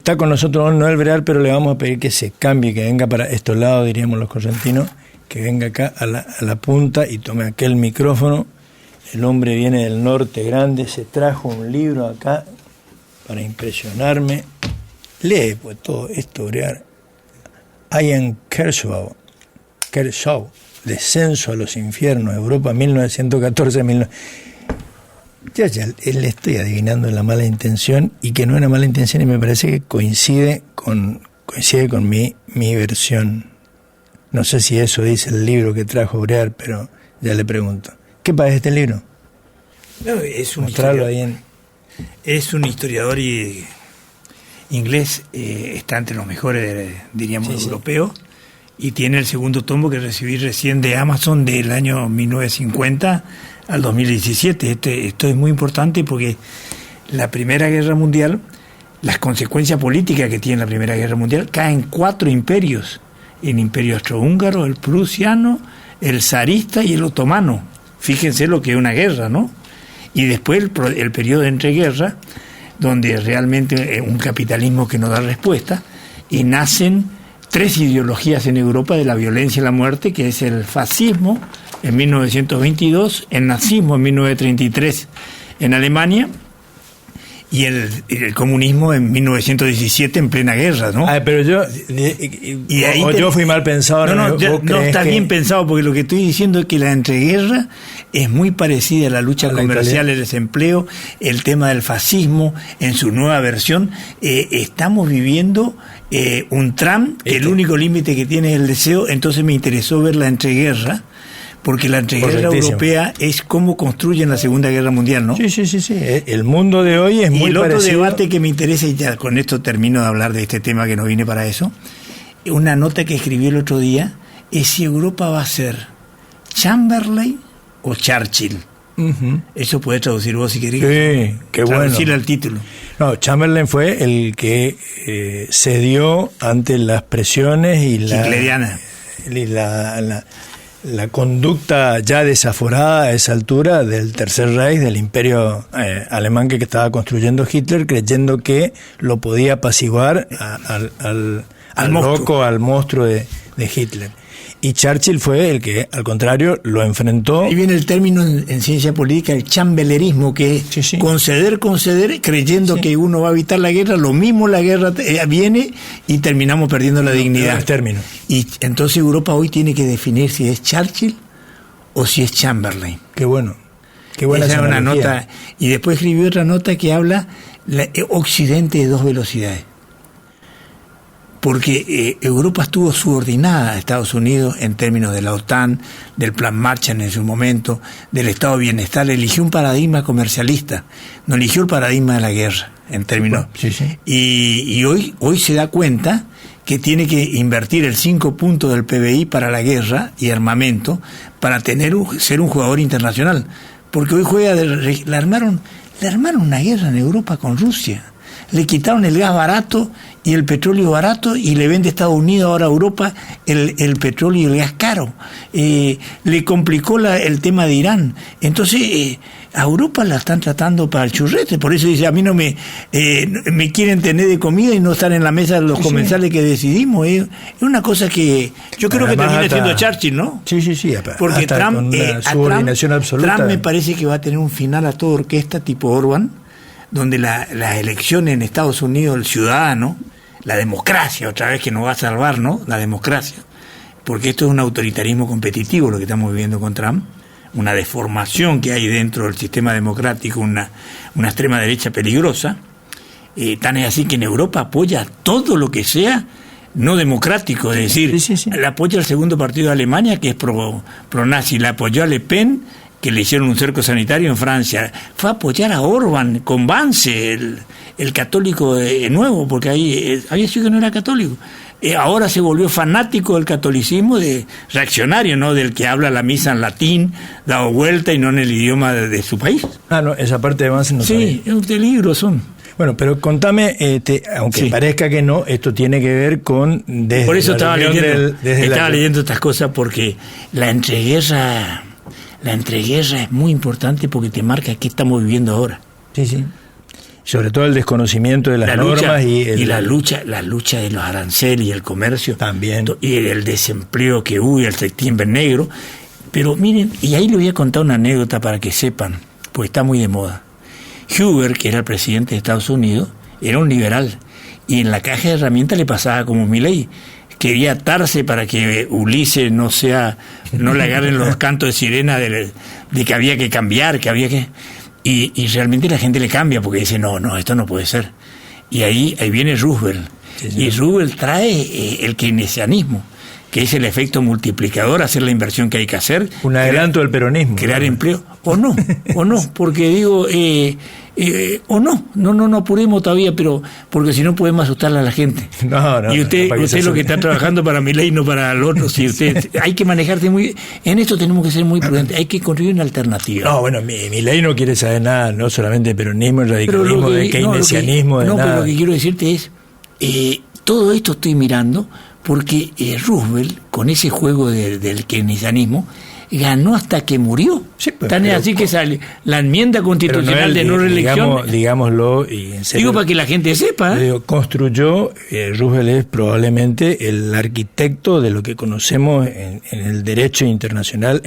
está con nosotros Noel Breal, pero le vamos a pedir que se cambie, que venga para estos lados, diríamos los correntinos, que venga acá a la punta y tome aquel micrófono. El hombre viene del norte grande, se trajo un libro acá para impresionarme. Lee pues todo esto, Breal. Ian Kershaw, Descenso a los infiernos, Europa 1914-19... Ya le estoy adivinando la mala intención, y que no es una mala intención, y me parece que coincide con mi versión. No sé si eso dice el libro que trajo Breal, pero ya le pregunto. ¿Qué pasa este libro? No, es un mostrarlo ahí en... Es un historiador inglés, está entre los mejores, diríamos, europeos, y tiene el segundo tomo que recibí recién de Amazon del año 1950 al 2017. Esto es muy importante porque la Primera Guerra Mundial, las consecuencias políticas que tiene la Primera Guerra Mundial, caen 4 imperios: el imperio austrohúngaro, el prusiano, el zarista y el otomano. Fíjense lo que es una guerra, ¿no? Y después el periodo de entreguerra, donde realmente un capitalismo que no da respuesta, y nacen 3 ideologías en Europa de la violencia y la muerte, que es el fascismo en 1922, el nazismo en 1933 en Alemania, y el comunismo en 1917 en plena guerra, ¿no? Pero yo yo fui mal pensado. No está bien pensado, porque lo que estoy diciendo es que la entreguerra es muy parecida a la lucha comercial, el desempleo, el tema del fascismo en su nueva versión. Estamos viviendo un Trump que el único límite que tiene es el deseo. Entonces me interesó ver la entreguerra, porque la entreguerra europea es cómo construyen la Segunda Guerra Mundial, ¿no? Sí. El mundo de hoy es muy parecido. Y el otro debate que me interesa, y ya con esto termino de hablar de este tema, que no vine para eso, una nota que escribí el otro día, es si Europa va a ser Chamberlain o Churchill. Uh-huh. Eso puedes traducir vos si querés. Sí, qué bueno. Traducirle al título. No, Chamberlain fue el que cedió ante las presiones y la conducta ya desaforada a esa altura del Tercer Reich, del imperio alemán que estaba construyendo Hitler, creyendo que lo podía apaciguar al loco, al monstruo de Hitler. Y Churchill fue el que, al contrario, lo enfrentó. Ahí viene el término en ciencia política, el chambelerismo, que es conceder, creyendo que uno va a evitar la guerra. Lo mismo la guerra viene y terminamos perdiendo la dignidad. Y entonces Europa hoy tiene que definir si es Churchill o si es Chamberlain. Qué bueno. Qué buena esa es una nota. Y después escribí otra nota que habla Occidente de 2 velocidades. Porque Europa estuvo subordinada a Estados Unidos en términos de la OTAN, del Plan Marshall en su momento, del Estado de Bienestar. Eligió un paradigma comercialista, no eligió el paradigma de la guerra, en términos. Sí. Y hoy se da cuenta que tiene que invertir el 5 puntos del PBI para la guerra y armamento, para ser un jugador internacional. Porque hoy le armaron una guerra en Europa con Rusia. Le quitaron el gas barato y el petróleo barato, y le vende Estados Unidos ahora a Europa el petróleo y el gas caro. Le complicó el tema de Irán. Entonces a Europa la están tratando para el churrete. Por eso dice, a mí no me quieren tener de comida y no estar en la mesa de los comensales que decidimos. Es una cosa que yo creo que termina siendo Churchill, ¿no? Sí. Porque Trump, subordinación absoluta. Trump me parece que va a tener un final a toda orquesta tipo Orban, donde las elecciones en Estados Unidos, el ciudadano, la democracia, otra vez que nos va a salvar, ¿no? La democracia. Porque esto es un autoritarismo competitivo lo que estamos viviendo con Trump, una deformación que hay dentro del sistema democrático, una extrema derecha peligrosa. Tan es así que en Europa apoya todo lo que sea no democrático, es decir, le apoya al segundo partido de Alemania, que es pro-nazi, le apoyó a Le Pen, que le hicieron un cerco sanitario en Francia, fue a apoyar a Orban con Vance, el católico nuevo, porque ahí había sido que no era católico. Ahora se volvió fanático del catolicismo, reaccionario, ¿no? Del que habla la misa en latín, dado vuelta y no en el idioma de su país. No, esa parte de Vance no sabía. Sí, es un peligro son. Bueno, pero contame, aunque parezca que no, esto tiene que ver con... Por eso estaba leyendo estas cosas, porque la entreguerra es muy importante porque te marca qué estamos viviendo ahora. Sí. sobre todo el desconocimiento de las normas y la lucha de los aranceles y el comercio también, y el desempleo que hubo y el septiembre negro. Pero miren, y ahí les voy a contar una anécdota para que sepan, porque está muy de moda. Hoover, que era el presidente de Estados Unidos, era un liberal, y en la caja de herramientas le pasaba como Milei. Quería atarse para que Ulises no le agarren los cantos de sirena de que había que cambiar, y realmente la gente le cambia porque dice, no, esto no puede ser. Y ahí viene Roosevelt. Sí. Y Roosevelt trae el keynesianismo, que es el efecto multiplicador, hacer la inversión que hay que hacer. Un adelanto del peronismo. Crear empleo. O no, porque digo, no apuremos todavía, pero porque si no podemos asustarle a la gente. No, y usted lo que está trabajando para Milei, no para el otro. Si usted, hay que manejarse en esto tenemos que ser muy prudentes, hay que construir una alternativa. No, bueno, Milei no quiere saber nada, no solamente de peronismo, de radicalismo, de keynesianismo, de nada. Pero lo que quiero decirte es, todo esto estoy mirando porque Roosevelt, con ese juego del keynesianismo, ganó hasta que murió. Sí, pues, tan así que sale la enmienda constitucional de no reelección. Digámoslo, y en serio, digo para que la gente sepa. Construyó, Roosevelt es probablemente el arquitecto de lo que conocemos en el derecho internacional,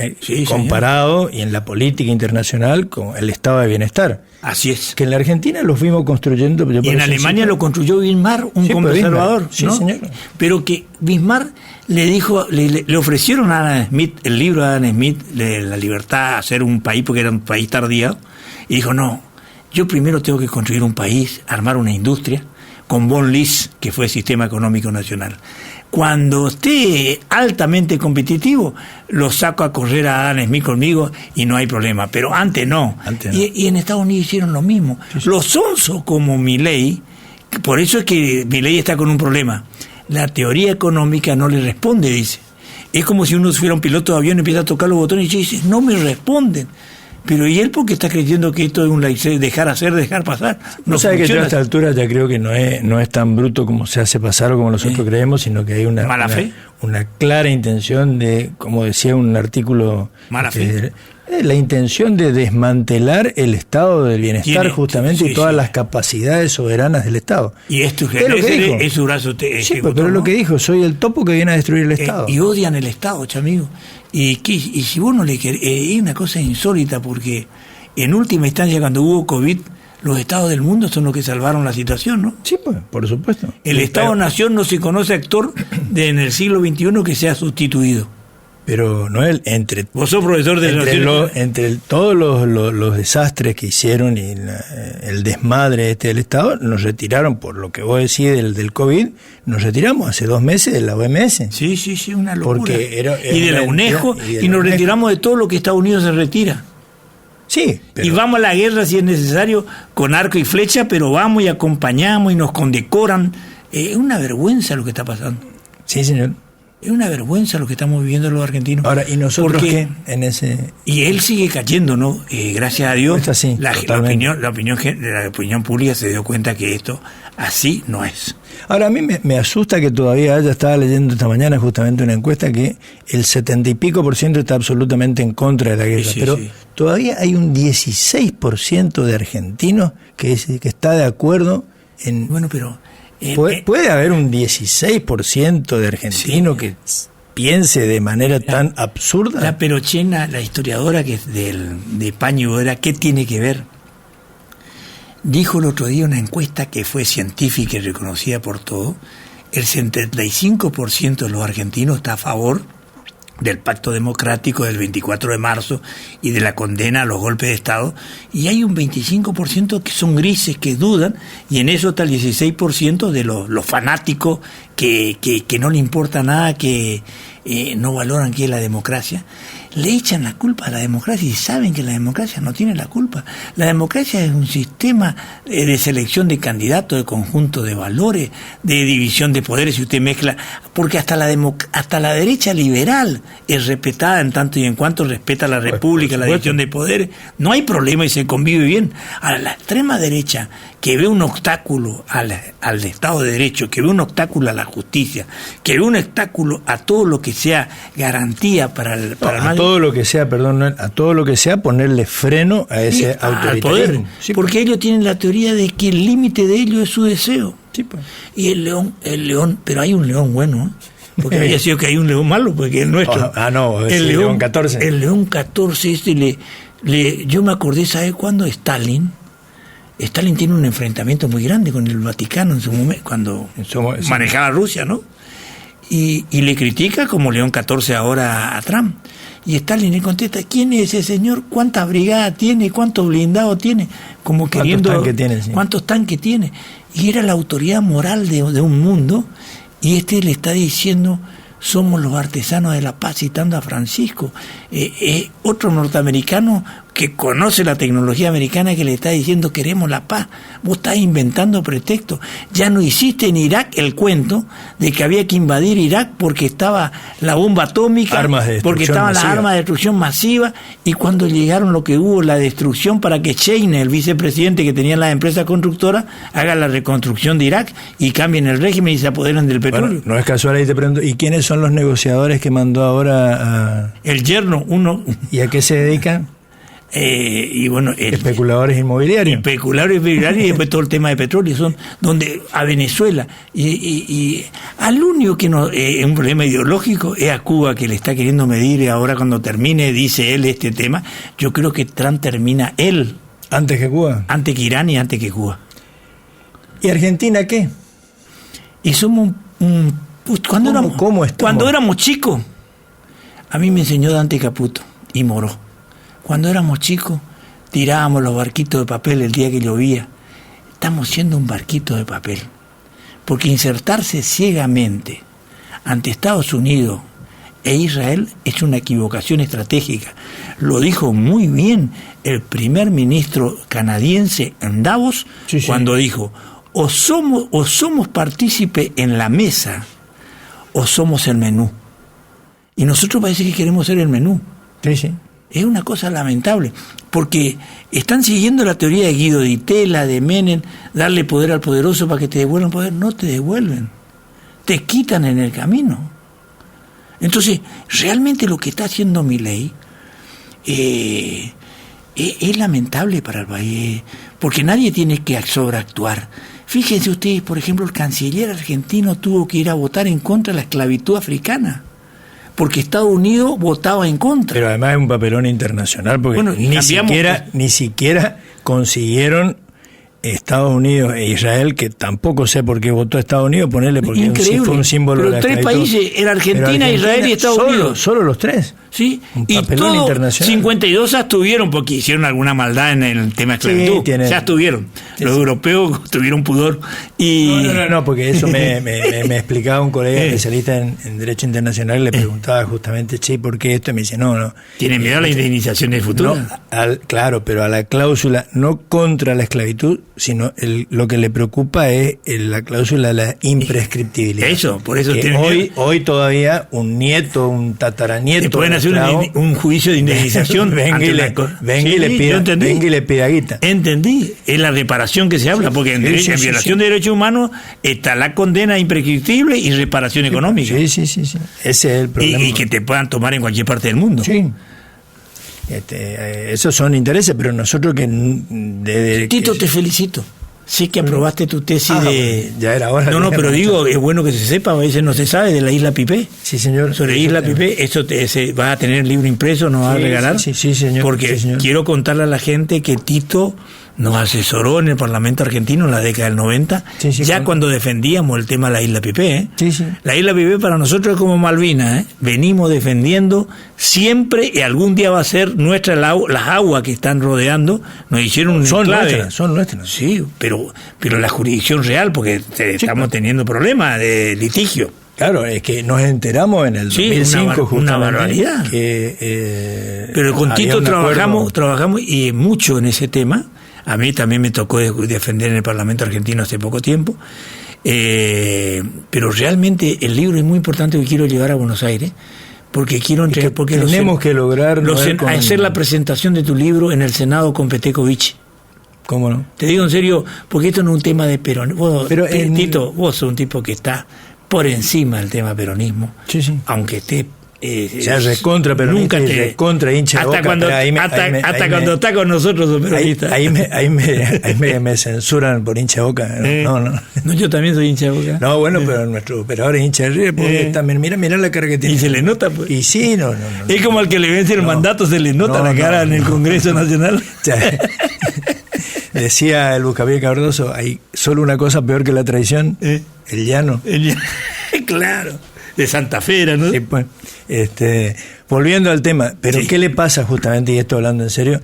comparado, y en la política internacional, con el estado de bienestar. Así es. Que en la Argentina lo fuimos construyendo. Y en Alemania lo construyó Bismarck, un conservador. Sí, ¿no? señor. Pero que Bismarck le dijo, le ofrecieron a Adam Smith, el libro de Adam Smith, de la libertad, hacer un país, porque era un país tardío, y dijo, no, yo primero tengo que construir un país, armar una industria, con Von List, que fue el Sistema Económico Nacional. Cuando esté altamente competitivo, lo saco a correr a Adam Smith conmigo y no hay problema. Pero antes no. Y en Estados Unidos hicieron lo mismo. Sí. Los sonsos como Milei, por eso es que Milei está con un problema. La teoría económica no le responde, dice. Es como si uno fuera un piloto de avión y empieza a tocar los botones y dice, no me responden. Pero ¿y él por qué está creyendo que esto es un dejar hacer, dejar pasar? No sabe que yo a esta altura ya creo que no es tan bruto como se hace pasar o como nosotros creemos, sino que hay una clara intención de, como decía un artículo, mala fe. La intención de desmantelar el estado del bienestar y todas las capacidades soberanas del Estado. Y esto es su brazo. Pero lo que dijo, soy el topo que viene a destruir el Estado. Y odian el Estado, chamigo. Y si vos no le querés, es una cosa insólita, porque en última instancia, cuando hubo COVID, los estados del mundo son los que salvaron la situación, ¿no? Sí, pues, por supuesto. El Estado-nación no se conoce actor en el siglo XXI que sea sustituido. Pero Noel, vos sos profesor de entre todos los desastres que hicieron y el desmadre del Estado, nos retiraron, por lo que vos decís del COVID, nos retiramos hace 2 meses de la OMS. Sí, una locura. Porque y de la UNESCO, y nos retiramos de todo lo que Estados Unidos se retira. Sí. Y vamos a la guerra si es necesario, con arco y flecha, pero vamos y acompañamos y nos condecoran. Es una vergüenza lo que está pasando. Sí, señor. Es una vergüenza lo que estamos viviendo los argentinos. Ahora, ¿y nosotros qué? En ese... Y él sigue cayendo, ¿no? Gracias a Dios, es así, la opinión pública se dio cuenta que esto así no es. Ahora, a mí me asusta que todavía estaba leyendo esta mañana justamente una encuesta que el 70 y pico % está absolutamente en contra de la guerra, pero todavía hay un 16% de argentinos que está de acuerdo en... Bueno, pero... ¿Puede haber un 16% de argentinos que piense de manera tan absurda? La Perochena, la historiadora que es de Paño Vera, ¿qué tiene que ver? Dijo el otro día una encuesta que fue científica y reconocida por todo, el 75% de los argentinos está a favor del pacto democrático del 24 de marzo y de la condena a los golpes de Estado, y hay un 25% que son grises, que dudan, y en eso está el 16% de los fanáticos que no le importa nada, que no valoran qué es la democracia. Le echan la culpa a la democracia y saben que la democracia no tiene la culpa. La democracia es un sistema de selección de candidatos, de conjunto de valores, de división de poderes, si usted mezcla, porque hasta la derecha liberal es respetada en tanto y en cuanto respeta la república, la división de poderes. No hay problema y se convive bien. Ahora, la extrema derecha, que ve un obstáculo al Estado de Derecho, que ve un obstáculo a la justicia, que es un obstáculo a todo lo que sea garantía para a todo lo que sea, perdón, a todo lo que sea ponerle freno a ese autoritarismo. Al poder, sí, porque ellos tienen la teoría de que el límite de ellos es su deseo. Sí, pues. Y el león, pero hay un león bueno, ¿eh? Porque había sido que hay un león malo, porque el nuestro. No, es el león 14. El león 14, yo me acordé, ¿sabes cuándo? Stalin tiene un enfrentamiento muy grande con el Vaticano en su momento, cuando manejaba Rusia, ¿no? Y le critica como León 14 ahora a Trump. Y Stalin le contesta, ¿quién es ese señor? ¿Cuántas brigadas tiene? ¿Cuántos blindados tiene? Como queriendo... ¿Cuántos tanques tiene? Y era la autoridad moral de un mundo, y le está diciendo, somos los artesanos de la paz, citando a Francisco. Otro norteamericano que conoce la tecnología americana que le está diciendo queremos la paz. Vos estás inventando pretextos. Ya no hiciste en Irak el cuento de que había que invadir Irak porque estaba la bomba atómica, porque estaban las armas de destrucción masiva, y cuando llegaron lo que hubo, la destrucción para que Cheney, el vicepresidente que tenía las empresas constructoras, haga la reconstrucción de Irak y cambien el régimen y se apoderen del petróleo. Bueno, no es casual, ahí te pregunto, ¿y quiénes son los negociadores que mandó ahora a... El yerno, uno... ¿Y a qué se dedican? Y bueno, especuladores inmobiliarios. Especuladores inmobiliarios, y después todo el tema de petróleo, son donde a Venezuela y al único que no es un problema ideológico es a Cuba, que le está queriendo medir, y ahora cuando termine, dice él, este tema. Yo creo que Trump termina él antes que Cuba, antes que Irán y antes que Cuba. ¿Y Argentina qué? Y somos cuando éramos chicos, a mí me enseñó Dante Caputo y Moró. Cuando éramos chicos, tirábamos los barquitos de papel el día que llovía. Estamos siendo un barquito de papel. Porque insertarse ciegamente ante Estados Unidos e Israel es una equivocación estratégica. Lo dijo muy bien el primer ministro canadiense en Davos, cuando dijo, o somos partícipes en la mesa, o somos el menú. Y nosotros parece que queremos ser el menú. Sí. Es una cosa lamentable, porque están siguiendo la teoría de Guido Di Tella, de Menem, darle poder al poderoso para que te devuelvan poder. No te devuelven, te quitan en el camino. Entonces, realmente lo que está haciendo Milei es lamentable para el país, porque nadie tiene que sobreactuar. Fíjense ustedes, por ejemplo, el canciller argentino tuvo que ir a votar en contra de la esclavitud africana, porque Estados Unidos votaba en contra. Pero además es un papelón internacional, porque ni siquiera consiguieron Estados Unidos e Israel, que tampoco sé por qué votó Estados Unidos, ponerle porque fue un símbolo de la esclavitud. Pero 3 países, era Argentina, Israel y Estados Unidos. Solo los 3. Sí, un y papelón todos internacional. 52 abstuvieron porque hicieron alguna maldad en el tema de esclavitud. Se abstuvieron. Los europeos tuvieron pudor. Y... No, porque eso me explicaba un colega especialista en Derecho Internacional, le preguntaba justamente, ¿por qué esto? Y me dice, no. ¿Tienen miedo a las indemnizaciones futuras? Claro, pero a la cláusula, no contra la esclavitud, sino lo que le preocupa es la cláusula de la imprescriptibilidad. Eso, por eso hoy todavía un nieto, un tataranieto, pueden hacer un juicio de indemnización. venga y le pida guita. Entendí, es la reparación que se habla, porque en violación de derechos humanos está la condena imprescriptible y reparación económica. Sí. Ese es el problema. Y que te puedan tomar en cualquier parte del mundo. Sí. Esos son intereses, pero nosotros Tito, te felicito. Sé que aprobaste tu tesis ya era hora. No, pero digo, es bueno que se sepa, a veces no se sabe, de la Isla Pipé. Sí, señor. Sobre Isla Pipé, eso vas a tener el libro impreso, nos vas a regalar. Sí, señor. Porque quiero contarle a la gente que Tito nos asesoró en el Parlamento argentino en la década del 90, cuando defendíamos el tema de la Isla Pipé. La Isla Pipé para nosotros es como Malvinas, venimos defendiendo siempre, y algún día va a ser nuestra las aguas que están rodeando, nos hicieron un enclave. Son nuestras. Sí, pero la jurisdicción real, porque estamos teniendo problemas de litigio. Claro, es que nos enteramos en el 2005 una barbaridad. Pero con Tito trabajamos y mucho en ese tema. A mí también me tocó defender en el Parlamento argentino hace poco tiempo. Pero realmente el libro es muy importante, que quiero llevar a Buenos Aires, porque quiero entregar, porque tenemos que lograr hacer la presentación de tu libro en el Senado con Petekovich. ¿Cómo no? Te digo en serio, porque esto no es un tema de Perón. Tito, vos sos un tipo que está por encima del tema peronismo, sí, sí. aunque esté sea recontra peronista y recontra hincha de Boca. Cuando está con nosotros los peronistas. Ahí me censuran por hincha de Boca. No, yo también soy hincha de Boca. No, bueno, pero nuestro operador es hincha de River, porque también, mira la cara que tiene. Y se le nota, pues. Y sí, no. Es como al que le vence el mandato, se le nota la cara en el Congreso Nacional. Decía el Buscapié Cardoso, hay solo una cosa peor que la traición, el llano. Claro. De Santa Fe, ¿no? Sí, pues, volviendo al tema, pero ¿qué le pasa justamente, y esto hablando en serio,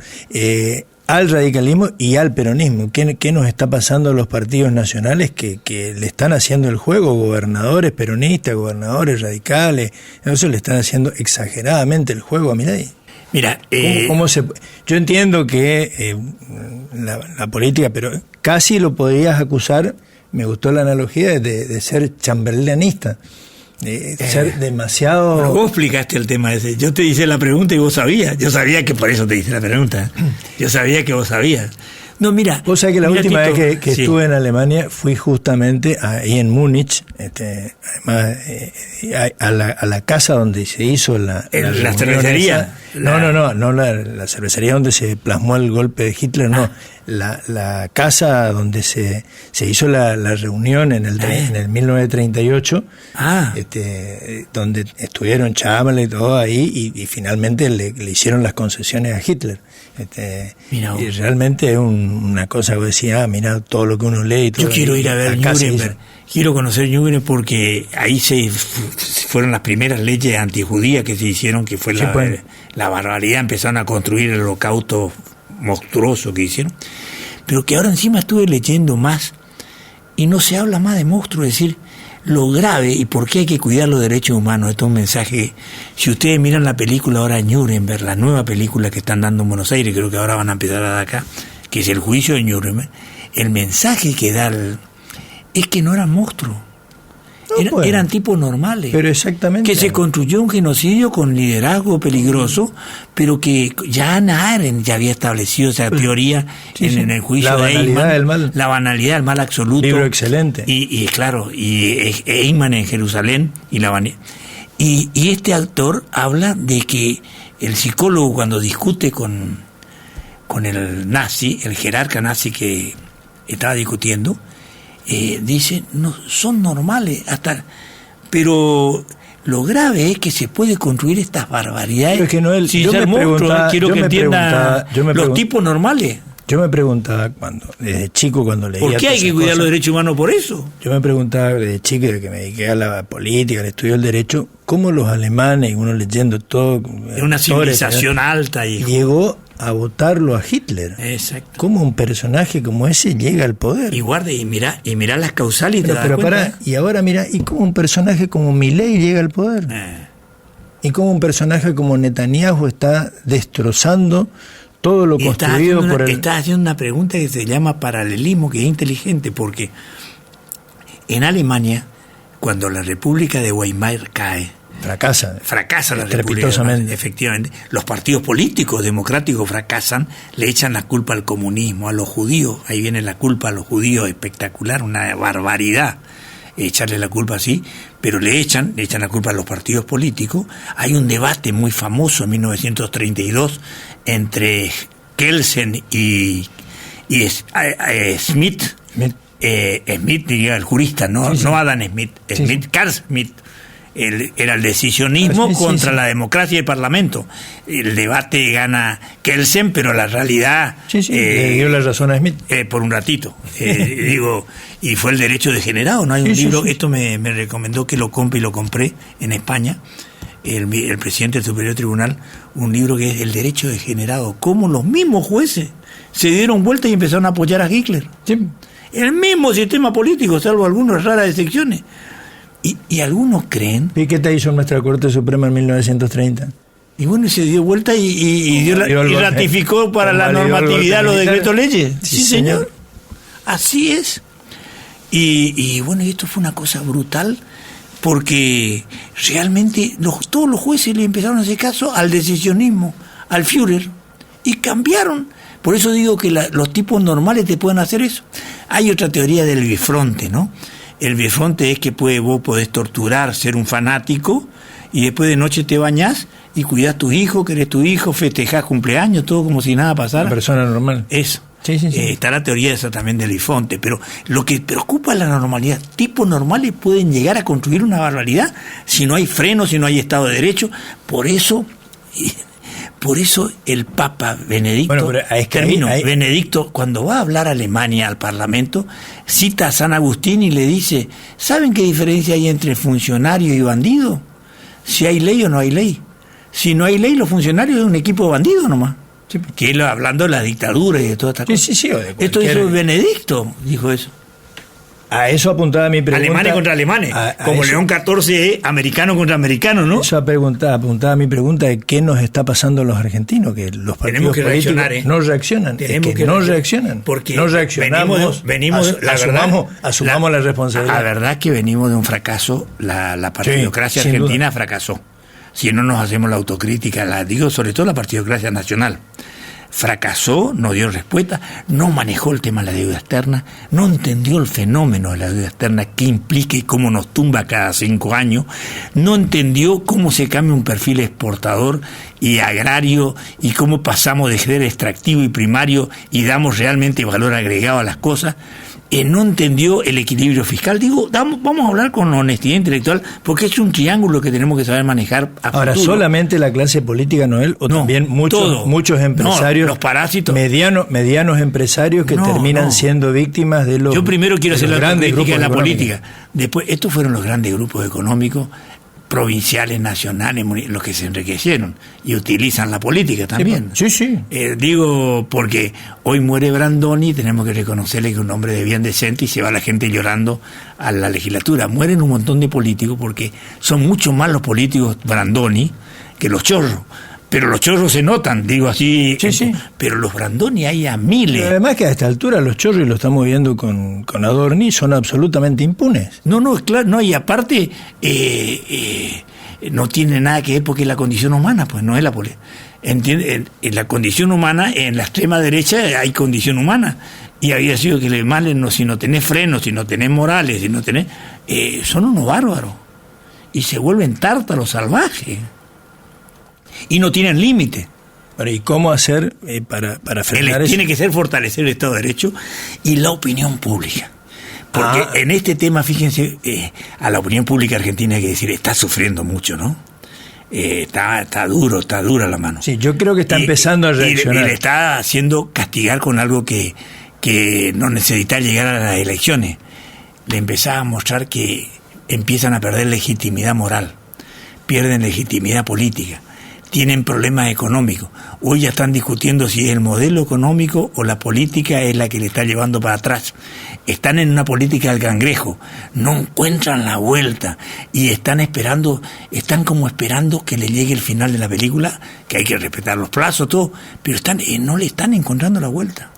al radicalismo y al peronismo? ¿Qué nos está pasando a los partidos nacionales que le están haciendo el juego? Gobernadores peronistas, gobernadores radicales, eso le están haciendo exageradamente el juego a Milei. Mira, yo entiendo que la política, pero casi lo podrías acusar, me gustó la analogía, de ser chamberlainista. Ser demasiado... Pero vos explicaste el tema ese. Yo te hice la pregunta y vos sabías. Yo sabía que por eso te hice la pregunta. Yo sabía que vos sabías. No, mira... Vos sabés que la última vez que estuve en Alemania fui justamente ahí en Múnich, además a la casa donde se hizo la cervecería. No, la cervecería donde se plasmó el golpe de Hitler, no. La casa donde se hizo la reunión en el 1938, donde estuvieron Chamberlain y todo ahí, y finalmente le hicieron las concesiones a Hitler. Y realmente es una cosa que decía, mira todo lo que uno lee y todo. Yo quiero ir a ver Nuremberg, quiero conocer Nuremberg porque ahí fueron las primeras leyes antijudías que se hicieron, que fue la barbaridad. Empezaron a construir el holocausto monstruoso que hicieron, pero que ahora encima estuve leyendo más y no se habla más de monstruos, es decir, lo grave y por qué hay que cuidar los derechos humanos. Esto es un mensaje. Si ustedes miran la película ahora Nuremberg, la nueva película que están dando en Buenos Aires, creo que ahora van a empezar a dar acá, que es el juicio de Nuremberg, el mensaje que da es que no eran monstruos. Eran tipos normales. Pero exactamente. Que se construyó un genocidio con liderazgo peligroso, pero que ya Hannah Arendt ya había establecido esa teoría en el juicio de Eichmann. La banalidad del mal absoluto. Libro excelente. Y claro, y Eichmann en Jerusalén y este autor habla de que el psicólogo cuando discute con el nazi, el jerarca nazi que estaba discutiendo, dice, no, son normales, pero lo grave es que se puede construir estas barbaridades. Pero es que Noel, sin ser monstruos. Quiero que entiendan los tipos normales. Yo me preguntaba desde chico cuando leía... ¿Por qué hay que cuidar los derechos humanos por eso? Yo me preguntaba desde chico, de que me dediqué a la política, al estudio del derecho, cómo los alemanes, uno leyendo todo... Es una civilización alta. Llegó a votarlo a Hitler. Exacto. ¿Cómo un personaje como ese llega al poder? Y guarda, y mirá las causales y te das cuenta. Y ahora mira, ¿y cómo un personaje como Milei llega al poder? ¿Y cómo un personaje como Netanyahu está destrozando todo lo construido por el... Estás haciendo una pregunta que se llama paralelismo, que es inteligente, porque en Alemania, cuando la República de Weimar cae, fracasa la República, efectivamente, los partidos políticos democráticos fracasan, le echan la culpa al comunismo, a los judíos, ahí viene la culpa a los judíos, espectacular, una barbaridad echarle la culpa así, pero le echan la culpa a los partidos políticos. Hay un debate muy famoso en 1932 entre Kelsen y Smith. Smith, diría el jurista, no Adam Smith, Carl Smith. Era el decisionismo contra la democracia y el parlamento. El debate gana Kelsen, pero la realidad... le dio la razón a Smith. Por un ratito. Y fue el derecho degenerado, ¿no? Hay un libro, esto me recomendó que lo compre y lo compré en España, el presidente del Superior Tribunal, un libro que es El derecho degenerado, cómo los mismos jueces se dieron vuelta y empezaron a apoyar a Hitler. Sí. El mismo sistema político, salvo algunas raras excepciones. Y algunos creen... ¿Y qué te hizo nuestra Corte Suprema en 1930? Y bueno, se dio vuelta y ratificó para la normatividad los decretos leyes. Sí, señor. Así es. Y bueno, y esto fue una cosa brutal, porque realmente todos los jueces le empezaron a hacer caso al decisionismo, al Führer, y cambiaron. Por eso digo que los tipos normales te pueden hacer eso. Hay otra teoría del bifronte, ¿no? El biefonte es que vos podés torturar, ser un fanático, y después de noche te bañás y cuidás tus hijos, querés tu hijo, festejás cumpleaños, todo como si nada pasara. Una persona normal. Eso. Sí. Está la teoría esa también del biefonte, pero lo que preocupa es la normalidad. Tipos normales pueden llegar a construir una barbaridad si no hay freno, si no hay Estado de Derecho. Por eso el Papa Benedicto, Benedicto, cuando va a hablar a Alemania al Parlamento, cita a San Agustín y le dice, ¿saben qué diferencia hay entre funcionario y bandido? Si hay ley o no hay ley. Si no hay ley, los funcionarios son un equipo de bandidos nomás. Sí. Que él hablando de la dictadura y de toda esta cosa. Sí, esto hizo Benedicto, dijo eso. A eso apuntaba mi pregunta. Alemanes contra alemanes, como eso, León XIV, americano contra americano, ¿no? Eso apuntaba mi pregunta de qué nos está pasando a los argentinos, que los partidos políticos no reaccionan. No reaccionan. Porque no reaccionamos, asumamos la responsabilidad. La verdad es que venimos de un fracaso, la partidocracia argentina fracasó. Si no nos hacemos la autocrítica, digo sobre todo la partidocracia nacional. Fracasó, no dio respuesta, no manejó el tema de la deuda externa, no entendió el fenómeno de la deuda externa, qué implica y cómo nos tumba cada 5 años, no entendió cómo se cambia un perfil exportador y agrario y cómo pasamos de ser extractivo y primario y damos realmente valor agregado a las cosas. No entendió el equilibrio fiscal. Vamos a hablar con honestidad intelectual, porque es un triángulo que tenemos que saber manejar a futuro. Ahora, ¿solamente la clase política, Noel, o también muchos empresarios, los parásitos, medianos empresarios que terminan siendo víctimas de los... Yo primero quiero hacer la autocrítica en la política. Después, estos fueron los grandes grupos económicos, provinciales, nacionales, los que se enriquecieron y utilizan la política también. Sí. Digo, porque hoy muere Brandoni, tenemos que reconocerle que es un hombre de bien decente y se va la gente llorando a la legislatura. Mueren un montón de políticos porque son mucho más los políticos Brandoni que los chorros. Pero los chorros se notan, digo así, pero los Brandoni hay a miles. Pero además que a esta altura los chorros, y lo estamos viendo con Adorni, son absolutamente impunes. No, claro, no, y aparte no tiene nada que ver porque es la condición humana, pues no es la política. En la condición humana, en la extrema derecha hay condición humana. Y había sido que le malen, si no tenés frenos, si no tenés morales, si no tenés... son unos bárbaros. Y se vuelven tártaros salvajes. Y no tienen límite. ¿Y cómo hacer para frenar eso? Tiene que ser fortalecer el Estado de Derecho y la opinión pública. Porque en este tema, fíjense, a la opinión pública argentina hay que decir, está sufriendo mucho, ¿no? Está dura la mano. Sí, yo creo que está empezando a reaccionar. Y le está haciendo castigar con algo que no necesita llegar a las elecciones. Le empezaba a mostrar que empiezan a perder legitimidad moral, pierden legitimidad política, tienen problemas económicos. Hoy ya están discutiendo si el modelo económico o la política es la que le está llevando para atrás. Están en una política del cangrejo, no encuentran la vuelta y están como esperando que le llegue el final de la película, que hay que respetar los plazos, todo, pero no le están encontrando la vuelta.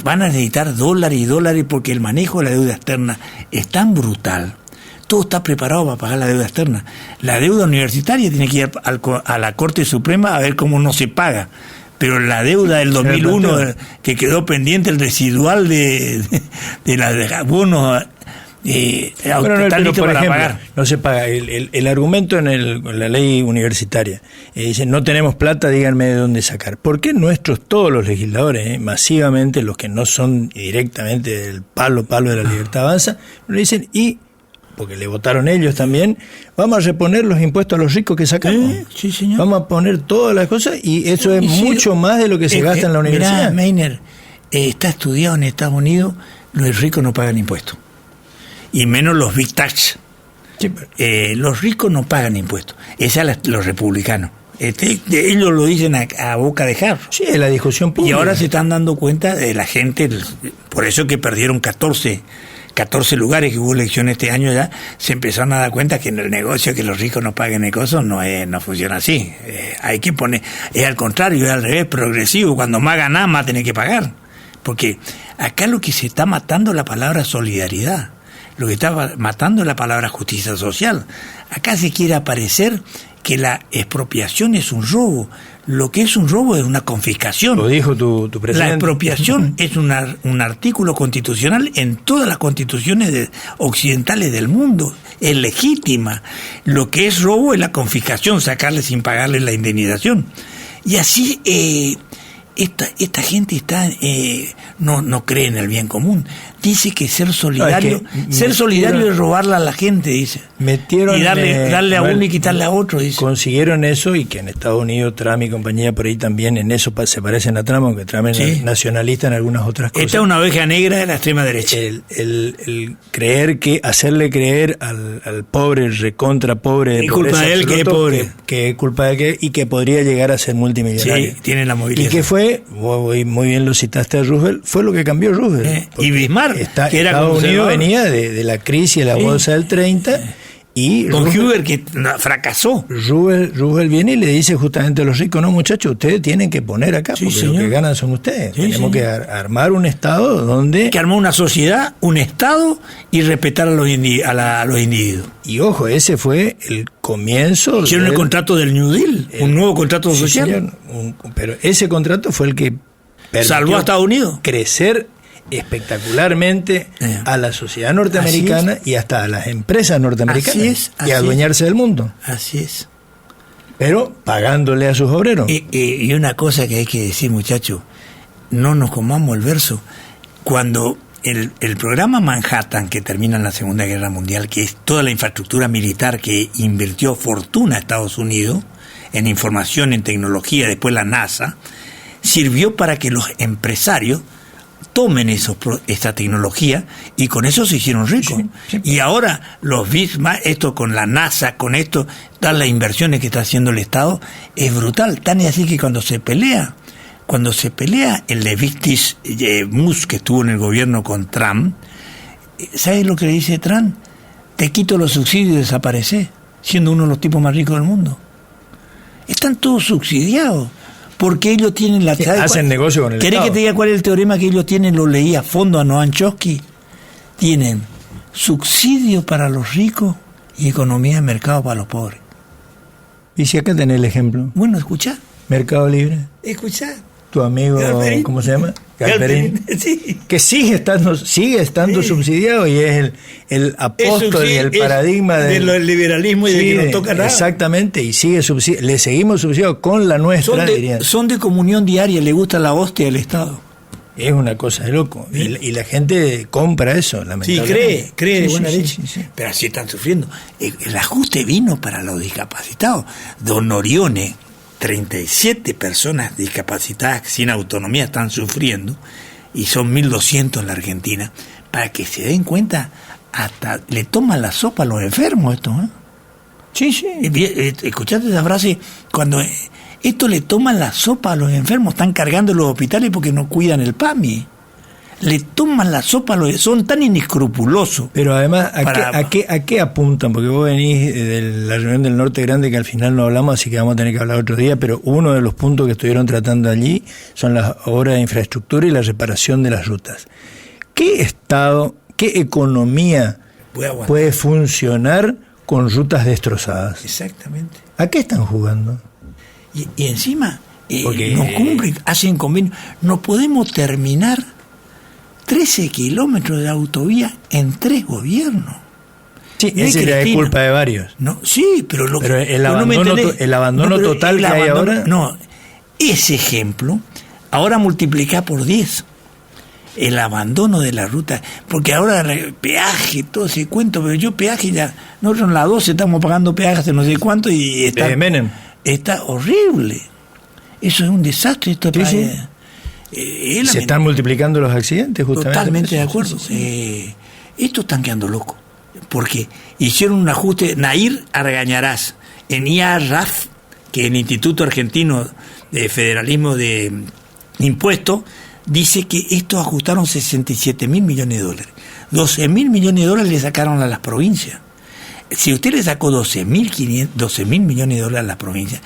Van a necesitar dólares porque el manejo de la deuda externa es tan brutal. Todo está preparado para pagar la deuda externa. La deuda universitaria tiene que ir a la Corte Suprema a ver cómo no se paga. Pero la deuda del 2001, que quedó pendiente, el residual de los bonos, está listo para pagar. No se paga. El argumento en la ley universitaria dice, no tenemos plata, díganme de dónde sacar. ¿Por qué todos los legisladores, masivamente, los que no son directamente del palo de la Libertad Avanza, le dicen, porque le votaron ellos también, vamos a reponer los impuestos a los ricos que sacamos? Sí, señor. Vamos a poner todas las cosas y eso es mucho más de lo que se gasta en la universidad. Mirá, Meiner, está estudiado en Estados Unidos, los ricos no pagan impuestos. Y menos los big tax. Sí, los ricos no pagan impuestos. Esa es los republicanos. Ellos lo dicen a boca de jarro. Sí, es la discusión pública. Y ahora se están dando cuenta de la gente, por eso que perdieron 14 lugares que hubo elecciones este año, ya se empezaron a dar cuenta que en el negocio que los ricos no paguen cosas no funciona así. Hay que poner, es al contrario, es al revés, progresivo. Cuando más ganás, más tenés que pagar. Porque acá lo que se está matando es la palabra solidaridad. Lo que está matando es la palabra justicia social. Acá se quiere aparecer que la expropiación es un robo. Lo que es un robo es una confiscación. Lo dijo tu presidente. La expropiación es un artículo constitucional en todas las constituciones occidentales del mundo. Es legítima. Lo que es robo es la confiscación, sacarle sin pagarle la indemnización. Y así esta gente está no cree en el bien común. Dice que ser solidario, es robarle a la gente, dice. Metieron y darle a uno y quitarle a otro, dice. Consiguieron eso, y que en Estados Unidos Trump y compañía por ahí también en eso se parecen a Trump, aunque Trump es nacionalista en algunas otras cosas. Esta es una oveja negra de la extrema derecha. El creer hacerle creer al pobre, recontra pobre, es culpa de él que es pobre, que es culpa de él y que podría llegar a ser multimillonario. Sí, tiene la movilidad. Y que fue, muy bien lo citaste a Roosevelt, fue lo que cambió Roosevelt. Y Bismarck, que era Estados Unidos venía de la crisis de la bolsa del 30, y con Hoover, que fracasó. Roosevelt viene y le dice justamente a los ricos: no, muchachos, ustedes tienen que poner acá, porque señor, lo que ganan son ustedes. Tenemos que armar un Estado donde... Que armó una sociedad, un Estado, y respetar a los individuos. Y ojo, ese fue el comienzo. Hicieron el contrato del New Deal, un nuevo contrato social. Señor, pero ese contrato fue el que salvó a Estados Unidos. Crecer espectacularmente a la sociedad norteamericana y hasta a las empresas norteamericanas, y adueñarse del mundo. Así es. Pero pagándole a sus obreros. Y una cosa que hay que decir, muchachos, no nos comamos el verso. Cuando el programa Manhattan, que termina en la Segunda Guerra Mundial, que es toda la infraestructura militar que invirtió fortuna a Estados Unidos en información, en tecnología, después la NASA, sirvió para que los empresarios tomen esta tecnología, y con eso se hicieron ricos. Y ahora los Bismarck, esto con la NASA, con esto, todas las inversiones que está haciendo el Estado, es brutal. Tan es así que cuando se pelea el Levitis Musk, que estuvo en el gobierno con Trump, ¿sabes lo que le dice Trump? Te quito los subsidios y desaparece, siendo uno de los tipos más ricos del mundo. Están todos subsidiados. Porque ellos tienen hacen negocio con el Estado. ¿Querés que te diga cuál es el teorema que ellos tienen? Lo leí a fondo a Noam Chomsky. Tienen subsidio para los ricos y economía de mercado para los pobres. Y si acá tenés el ejemplo. Bueno, escuchá. Mercado Libre. Escuchá. Tu amigo, Galperín. ¿Cómo se llama? Galperín. Sí. Que sigue estando subsidiado, y es el apóstol y el paradigma del liberalismo y de que no toca nada. Exactamente, y sigue subsidiado. Le seguimos subsidiados con la nuestra, son de comunión diaria, le gusta la hostia del Estado. Es una cosa de loco. Y la gente compra eso, lamentablemente. Sí, cree de buena leche. Sí. Pero así están sufriendo. El ajuste vino para los discapacitados. Don Orione, 37 personas discapacitadas sin autonomía están sufriendo, y son 1.200 en la Argentina. Para que se den cuenta, hasta le toman la sopa a los enfermos esto, ¿eh? Sí. ¿Escuchaste esa frase? Cuando esto le toman la sopa a los enfermos, están cargando los hospitales porque no cuidan el PAMI. Le toman la sopa, son tan inescrupulosos. Pero además, ¿a qué apuntan? Porque vos venís de la reunión del Norte Grande, que al final no hablamos, así que vamos a tener que hablar otro día, pero uno de los puntos que estuvieron tratando allí son las obras de infraestructura y la reparación de las rutas. ¿Qué Estado, qué economía puede funcionar con rutas destrozadas? Exactamente. ¿A qué están jugando? Y encima, no cumplen, hacen convenio. No podemos terminar 13 kilómetros de autovía en 3 gobiernos. Sí, esa es culpa de varios. No, sí, pero el abandono total que hay ahora. No, ese ejemplo, ahora multiplica por 10 el abandono de la ruta, porque ahora peaje, todo ese cuento, pero yo peaje ya, nosotros en la 12 estamos pagando peaje hace no sé cuánto, y está horrible. Eso es un desastre. Esto se están multiplicando los accidentes, justamente. Totalmente de acuerdo. Estos están quedando locos, porque hicieron un ajuste. Nair Argañarás, en IARRAF, que es el Instituto Argentino de Federalismo de Impuestos, dice que estos ajustaron 67.000 millones de dólares. 12.000 millones de dólares le sacaron a las provincias. Si usted le sacó 12.000 millones de dólares a las provincias,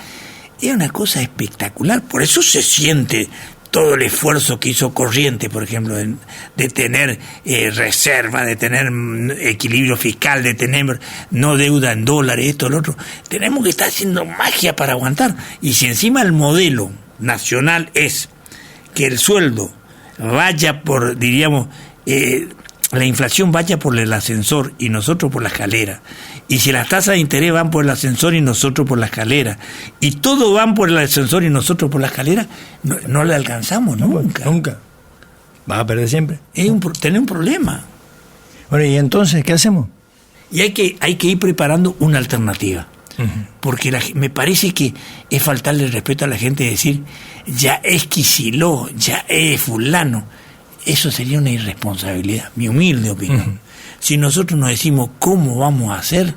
es una cosa espectacular. Por eso se siente todo el esfuerzo que hizo Corrientes, por ejemplo, de tener reserva, de tener equilibrio fiscal, de tener no deuda en dólares, esto, lo otro, tenemos que estar haciendo magia para aguantar. Y si encima el modelo nacional es que el sueldo vaya por, diríamos, la inflación vaya por el ascensor y nosotros por la escalera, y si las tasas de interés van por el ascensor y nosotros por la escalera, y todo van por el ascensor y nosotros por la escalera, no le alcanzamos nunca. Vas a perder siempre. Tener un problema. Bueno, ¿y entonces qué hacemos? Y hay que ir preparando una alternativa. Porque me parece que es faltarle el respeto a la gente de decir, ya es Kicillof, ya es fulano. Eso sería una irresponsabilidad, mi humilde opinión. Si nosotros nos decimos cómo vamos a hacer,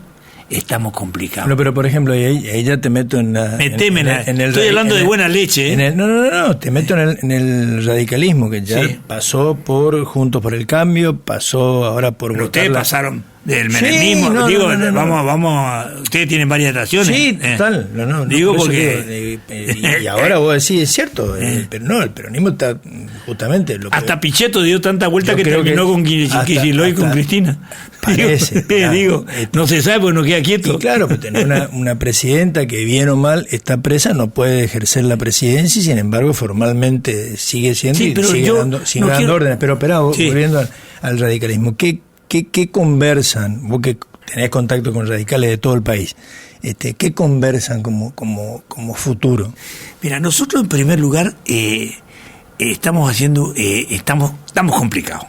estamos complicados. No, pero por ejemplo, ahí ya te meto en la... Estoy hablando de buena leche. No, te meto en el radicalismo, que ya pasó por Juntos por el Cambio, pasó ahora por... Pero ustedes pasaron del menemismo, vamos, ustedes tienen varias estaciones. Sí, total. Digo porque... y ahora vos decís, es cierto, pero no, el peronismo está justamente... Hasta Pichetto dio tanta vuelta que terminó con Kicillof y con Cristina. Parece. Digo, no se sabe porque no queda quieto. Y claro, pues tener una presidenta que bien o mal está presa, no puede ejercer la presidencia y sin embargo formalmente sigue siendo y sigue dando órdenes. Pero volviendo al radicalismo, ¿qué conversan? Vos que tenés contacto con radicales de todo el país, ¿qué conversan como futuro? Mira, nosotros en primer lugar estamos complicados.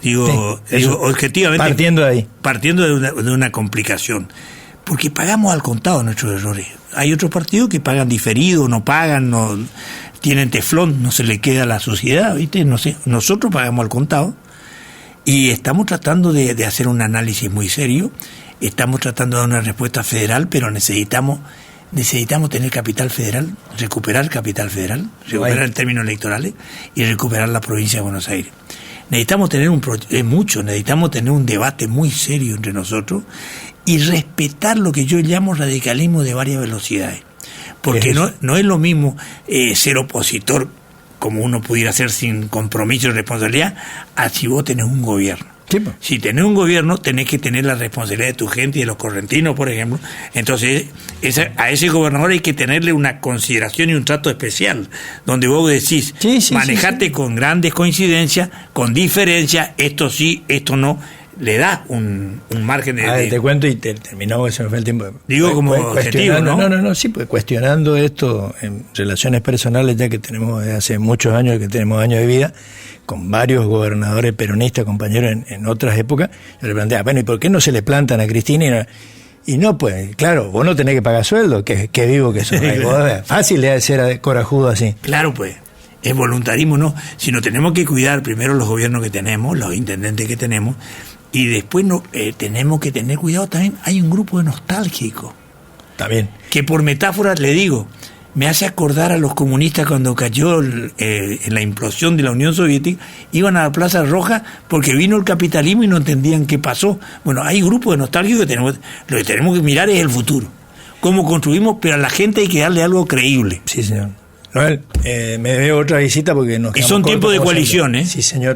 Digo, objetivamente. Partiendo de una complicación. Porque pagamos al contado nuestros errores. Hay otros partidos que pagan diferido, no pagan, no tienen teflón, no se le queda a la sociedad, ¿viste? No sé, nosotros pagamos al contado y estamos tratando de hacer un análisis muy serio. Estamos tratando de dar una respuesta federal, pero necesitamos tener capital federal, recuperar en términos electorales y recuperar la provincia de Buenos Aires. Necesitamos tener necesitamos tener un debate muy serio entre nosotros y respetar lo que yo llamo radicalismo de varias velocidades. Porque no es lo mismo ser opositor, como uno pudiera ser sin compromiso y responsabilidad, a si vos tenés un gobierno. Sí. Si tenés un gobierno, tenés que tener la responsabilidad de tu gente y de los correntinos, por ejemplo. Entonces, a ese gobernador hay que tenerle una consideración y un trato especial, donde vos decís, manejate con grandes coincidencias, con diferencias, esto sí, esto no, le da un margen de... te cuento y terminamos, que se me fue el tiempo. Digo como objetivo, ¿no? No, sí, pues cuestionando esto en relaciones personales, ya que tenemos desde hace muchos años, que tenemos años de vida, con varios gobernadores peronistas, compañeros en otras épocas, yo le planteaba, bueno, ¿y por qué no se le plantan a Cristina? Y no, pues, claro, vos no tenés que pagar sueldo, que vivo que sos. Fácil de ser corajudo así. Claro, pues, es voluntarismo, ¿no? Sino tenemos que cuidar primero los gobiernos que tenemos, los intendentes que tenemos, y después tenemos que tener cuidado también. Hay un grupo de nostálgicos. También. Que por metáfora le digo, me hace acordar a los comunistas cuando cayó en la implosión de la Unión Soviética, iban a la Plaza Roja porque vino el capitalismo y no entendían qué pasó. Bueno, hay grupos de nostálgicos que lo que tenemos que mirar es el futuro. Cómo construimos, pero a la gente hay que darle algo creíble. Sí, señor. Noel, me debe otra visita porque nos quedamos y son tiempos de coalición, Sí, señor.